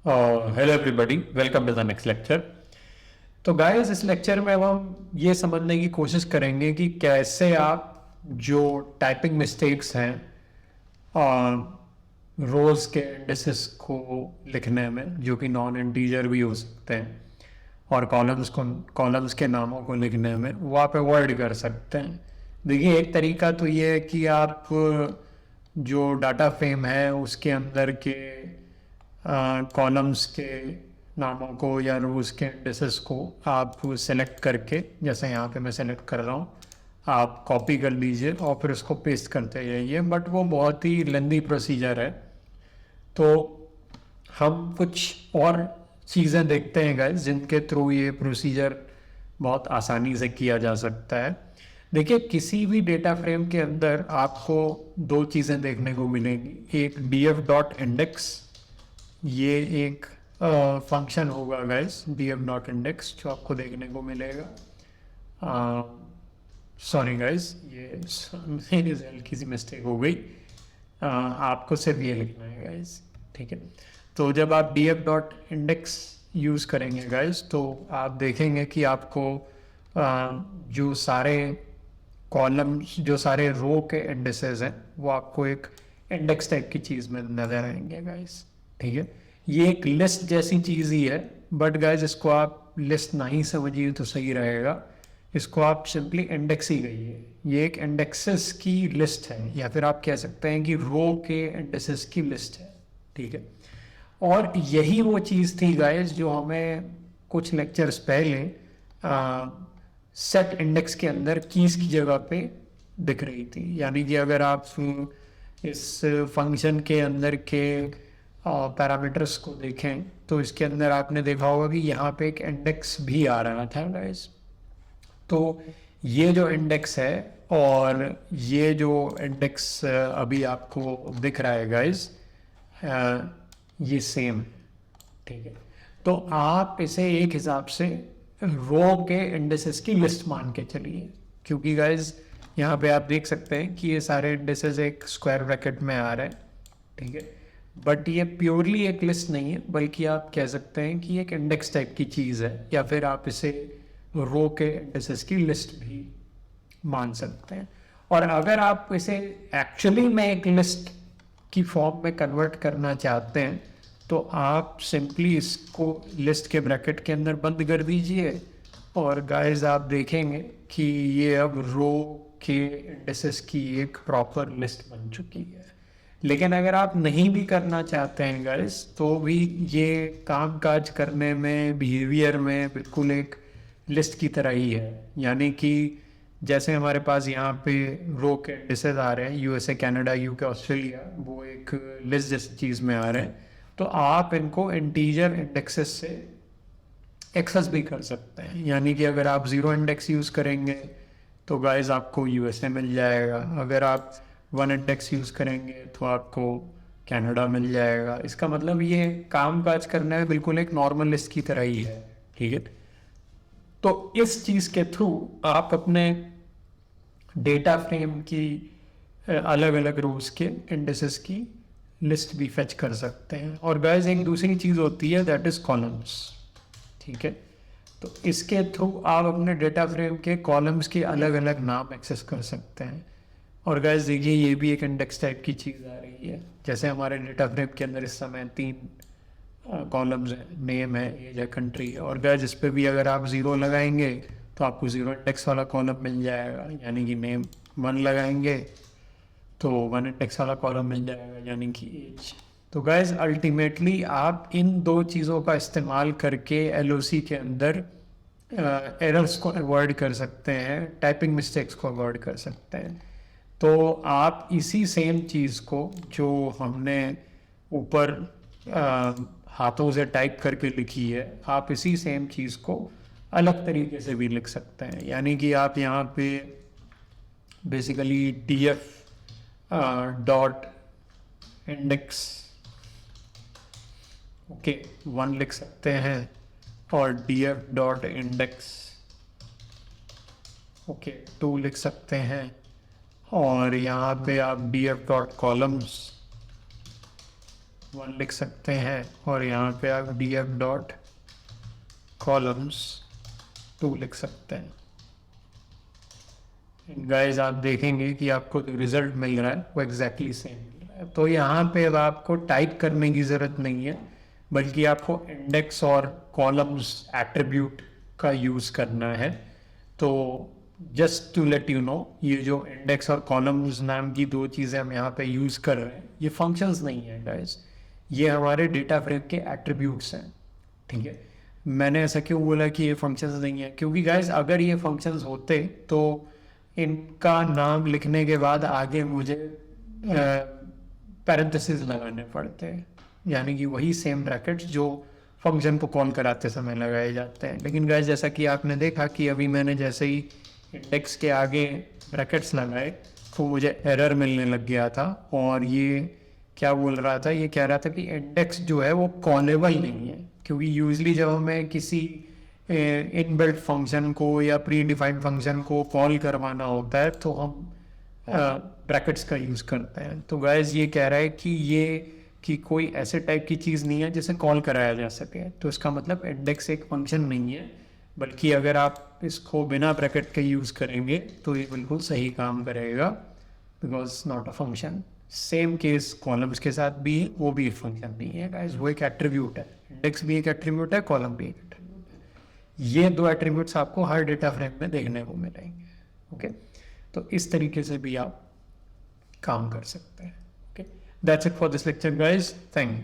Hello everybody, welcome to the next lecture. तो guys, इस lecture में अब हम ये समझने की कोशिश करेंगे कि कैसे आप जो टाइपिंग मिस्टेक्स हैं रोज़ के इंडिसेस को लिखने में, जो कि नॉन इंटीजर भी हो सकते हैं, और कॉलम्स के नामों को लिखने में वो आप अवॉइड कर सकते हैं। देखिए, एक तरीका तो ये है कि आप जो डाटा फ्रेम है उसके अंदर के कॉलम्स के नामों को या रोज़ के इंडिसेस को आप सेलेक्ट करके, जैसे यहाँ पे मैं सेलेक्ट कर रहा हूँ, आप कॉपी कर लीजिए और फिर उसको पेस्ट करते जाइए। बट वो बहुत ही लेंदी प्रोसीजर है। तो हम कुछ और चीज़ें देखते हैं गाइस, जिनके थ्रू ये प्रोसीजर बहुत आसानी से किया जा सकता है। देखिए, किसी भी डेटा फ्रेम के अंदर आपको दो चीज़ें देखने को मिलेंगी। एक df.index, ये एक फंक्शन होगा गाइस, df.index, जो आपको देखने को मिलेगा। सॉरी गाइस, ये मेरी से हल्की सी मिस्टेक हो गई। आपको सिर्फ ये लिखना है गाइस, ठीक है। तो जब आप df.index यूज़ करेंगे गाइस, तो आप देखेंगे कि आपको जो सारे कॉलम्स, जो सारे रो के इंडेक्सेस हैं, वो आपको एक इंडेक्स टाइप की चीज़ में नज़र आएंगे गाइस, ठीक है। ये एक लिस्ट जैसी चीज़ ही है, बट गाइस इसको आप लिस्ट नहीं समझिए तो सही रहेगा। इसको आप सिंपली इंडेक्स ही कहिए। ये एक इंडेक्सेस की लिस्ट है, या फिर आप कह सकते हैं कि रो के इंडेक्सेस की लिस्ट है, ठीक है। और यही वो चीज़ थी गाइस जो हमें कुछ लेक्चर्स पहले सेट इंडेक्स के अंदर कीज की जगह पे दिख रही थी। यानी कि अगर आप इस फंक्शन के अंदर के पैरामीटर्स को देखें, तो इसके अंदर आपने देखा होगा कि यहाँ पे एक इंडेक्स भी आ रहा था गाइस। तो ये जो इंडेक्स है और ये जो इंडेक्स अभी आपको दिख रहा है गाइस, ये सेम है, ठीक है। तो आप इसे एक हिसाब से रो के इंडेसेस की लिस्ट मान के चलिए, क्योंकि गाइज यहाँ पे आप देख सकते हैं कि ये सारे इंडेसेस एक स्क्वायर ब्रैकेट में आ रहे हैं, ठीक है। बट ये प्योरली एक लिस्ट नहीं है, बल्कि आप कह सकते हैं कि एक इंडेक्स टाइप की चीज़ है, या फिर आप इसे रो के इंडेसेस की लिस्ट भी मान सकते हैं। और अगर आप इसे एक्चुअली में एक लिस्ट की फॉर्म में कन्वर्ट करना चाहते हैं, तो आप सिंपली इसको लिस्ट के ब्रैकेट के अंदर बंद कर दीजिए, और गाइस आप देखेंगे कि ये अब रो के इंडेक्सेस की एक प्रॉपर लिस्ट बन चुकी है। लेकिन अगर आप नहीं भी करना चाहते हैं गाइस, तो भी ये काम काज करने में, बिहेवियर में बिल्कुल एक लिस्ट की तरह ही है। यानी कि जैसे हमारे पास यहाँ पे रो के इंडेक्सेस आ रहे हैं, यूएसए, कनाडा, यूके, ऑस्ट्रेलिया, वो एक लिस्ट जैसी चीज़ में आ रहे हैं, तो आप इनको इंटीजर इंडेक्सेस से एक्सेस भी कर सकते हैं। यानी कि अगर आप ज़ीरो इंडेक्स यूज़ करेंगे तो गाइस आपको यूएसए मिल जाएगा। अगर आप वन इंडेक्स यूज़ करेंगे तो आपको कनाडा मिल जाएगा। इसका मतलब ये काम काज करने में बिल्कुल एक नॉर्मल लिस्ट की तरह ही है, ठीक है। तो इस चीज़ के थ्रू आप अपने डेटा फ्रेम की अलग अलग रोज के इंडेक्सेस की लिस्ट भी फेच कर सकते हैं। और गाइस, एक दूसरी चीज़ होती है, दैट इज़ कॉलम्स, ठीक है। तो इसके थ्रू आप अपने डेटा फ्रेम के कॉलम्स के अलग अलग नाम एक्सेस कर सकते हैं। और गाइस देखिए, ये भी एक इंडेक्स टाइप की चीज़ आ रही है। जैसे हमारे डेटा फ्रेम के अंदर इस समय 3 कॉलम्स हैं, नेम है, एज है, कंट्री है। और गाइस इस पर भी अगर आप ज़ीरो लगाएंगे तो आपको ज़ीरो इंडेक्स वाला कॉलम मिल जाएगा, यानी कि नेम। 1 लगाएंगे तो 1 इंडेक्स वाला कॉलम मिल जाएगा, यानी कि एज। तो गाइज अल्टीमेटली आप इन दो चीज़ों का इस्तेमाल करके एलओसी के अंदर एरर्स को अवॉइड कर सकते हैं, टाइपिंग मिस्टेक्स को अवॉइड कर सकते हैं। तो आप इसी सेम चीज़ को जो हमने ऊपर हाथों से टाइप करके लिखी है, आप इसी सेम चीज़ को अलग तरीके से भी लिख सकते हैं। यानी कि आप यहाँ पे basically df dot index, okay, 1 लिख सकते हैं, और df डॉट इंडेक्स, ओके, 2 लिख सकते हैं। और यहाँ पे आप df डॉट कॉलम्स 1 लिख सकते हैं और यहाँ पे आप df डॉट कॉलम्स 2 लिख सकते हैं। गाइस आप देखेंगे कि आपको जो रिजल्ट मिल रहा है वो एग्जैक्टली सेम मिल रहा है। तो यहाँ पे अब आपको टाइप करने की ज़रूरत नहीं है, बल्कि आपको इंडेक्स और कॉलम्स एट्रीब्यूट का यूज़ करना है। तो just to let you know, ये जो इंडेक्स और कॉलम्स नाम की दो चीज़ें हम यहाँ पे यूज़ कर रहे हैं, ये फंक्शंस नहीं है गाइस, ये हमारे डेटा फ्रेम के एट्रीब्यूट्स हैं। ठीक है, मैंने ऐसा क्यों बोला कि ये फंक्शंस नहीं है, क्योंकि गाइस अगर ये फंक्शंस होते तो इनका नाम लिखने के बाद आगे मुझे पैरेंथेसिस लगाने पड़ते हैं, यानी कि वही सेम ब्रैकेट्स जो फंक्शन को कॉल कराते समय लगाए जाते हैं। लेकिन गाइस जैसा कि आपने देखा कि अभी मैंने जैसे ही इंडेक्स के आगे ब्रैकेट्स लगाए तो मुझे एरर मिलने लग गया था, और ये क्या बोल रहा था, ये कह रहा था कि इंडेक्स जो है वो कॉलेबल नहीं है। क्योंकि यूजली जब हमें किसी इनबिल्ट फंक्शन को या प्री डिफाइंड फंक्शन को कॉल करवाना होता है तो हम ब्रैकेट्स का यूज़ करते हैं। तो गाइस ये कह रहा है कि ये कि कोई ऐसे टाइप की चीज़ नहीं है जिसे कॉल कराया जा सके। तो इसका मतलब इंडेक्स एक फंक्शन नहीं है, बल्कि अगर आप इसको बिना ब्रैकेट के यूज़ करेंगे तो ये बिल्कुल सही काम करेगा, because not a function. Same case columns के साथ भी है, वो भी एक फंक्शन नहीं है गाइस, वो एक एट्रीब्यूट है। इंडेक्स भी एक एट्रीब्यूट है, कॉलम भी एक एट्रीब्यूट है। ये दो एट्रीब्यूट्स आपको हर डेटा फ्रेम में देखने को मिलेंगे। ओके, तो इस तरीके से भी आप काम कर सकते हैं। Okay, that's it for this lecture guys, thank you.